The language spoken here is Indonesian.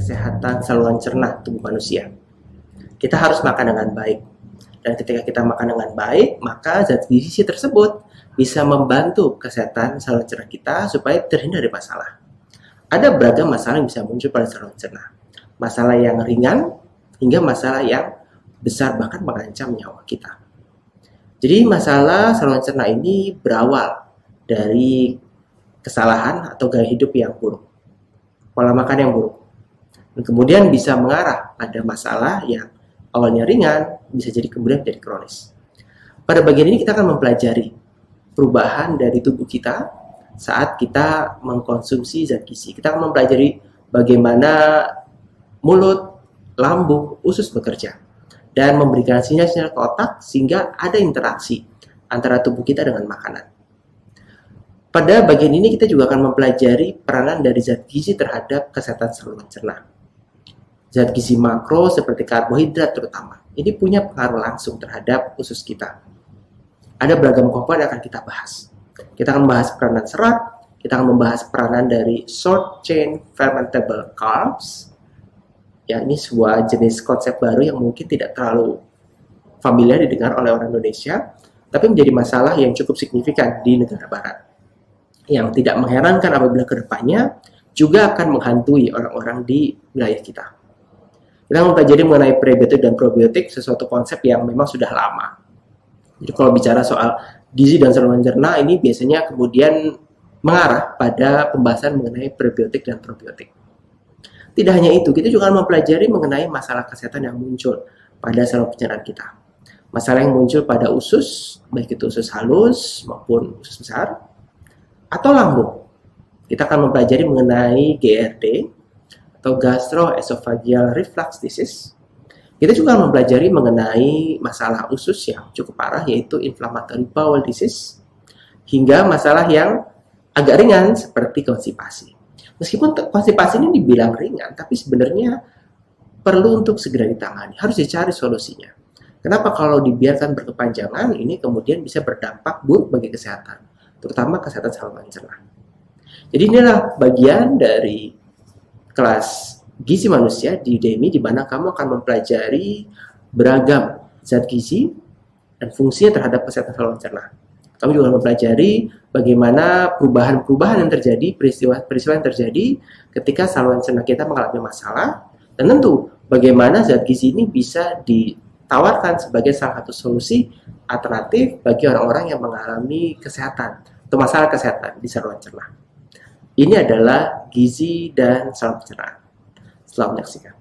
kesehatan saluran cerna tubuh manusia. Kita harus makan dengan baik. Dan ketika kita makan dengan baik, maka zat gizi tersebut bisa membantu kesehatan saluran cerna kita supaya terhindar dari masalah. Ada beragam masalah yang bisa muncul pada saluran cerna. Masalah yang ringan hingga masalah yang besar, bahkan mengancam nyawa kita. Jadi masalah saluran cerna ini berawal dari kesalahan atau gaya hidup yang buruk, pola makan yang buruk, dan kemudian bisa mengarah pada masalah yang awalnya ringan, bisa jadi kemudian jadi kronis. Pada bagian ini kita akan mempelajari perubahan dari tubuh kita saat kita mengkonsumsi zat gizi. Kita akan mempelajari bagaimana mulut, lambung, usus bekerja dan memberikan sinyal-sinyal ke otak sehingga ada interaksi antara tubuh kita dengan makanan. Pada bagian ini kita juga akan mempelajari peranan dari zat gizi terhadap kesehatan saluran cerna. Zat gizi makro seperti karbohidrat terutama, ini punya pengaruh langsung terhadap usus kita. Ada beragam komponen yang akan kita bahas. Kita akan membahas peranan serat, kita akan membahas peranan dari short chain fermentable carbs. Ya, ini sebuah jenis konsep baru yang mungkin tidak terlalu familiar didengar oleh orang Indonesia, tapi menjadi masalah yang cukup signifikan di negara barat. Yang tidak mengherankan apabila kedepannya juga akan menghantui orang-orang di wilayah kita. Kita mempelajari mengenai prebiotik dan probiotik, sesuatu konsep yang memang sudah lama. Jadi kalau bicara soal gizi dan saluran cerna ini biasanya kemudian mengarah pada pembahasan mengenai prebiotik dan probiotik. Tidak hanya itu, kita juga akan mempelajari mengenai masalah kesehatan yang muncul pada saluran pencernaan kita. Masalah yang muncul pada usus, baik itu usus halus maupun usus besar, atau lambung. Kita akan mempelajari mengenai GERD, atau gastroesophageal reflux disease. Kita juga akan mempelajari mengenai masalah usus yang cukup parah, yaitu inflammatory bowel disease, hingga masalah yang agak ringan seperti konstipasi. Meskipun konstipasi ini dibilang ringan, tapi sebenarnya perlu untuk segera ditangani, harus dicari solusinya. Kenapa? Kalau dibiarkan berkepanjangan, ini kemudian bisa berdampak buruk bagi kesehatan, terutama kesehatan saluran cerna. Jadi inilah bagian dari kelas gizi manusia di Udemy, di mana kamu akan mempelajari beragam zat gizi dan fungsinya terhadap kesehatan saluran cerna. Kamu juga mempelajari bagaimana perubahan-perubahan yang terjadi, peristiwa-peristiwa yang terjadi ketika saluran cerna kita mengalami masalah, dan tentu bagaimana zat gizi ini bisa ditawarkan sebagai salah satu solusi alternatif bagi orang-orang yang mengalami kesehatan atau masalah kesehatan di saluran cerna. Ini adalah gizi dan saluran pencernaan. Selamat menyaksikan.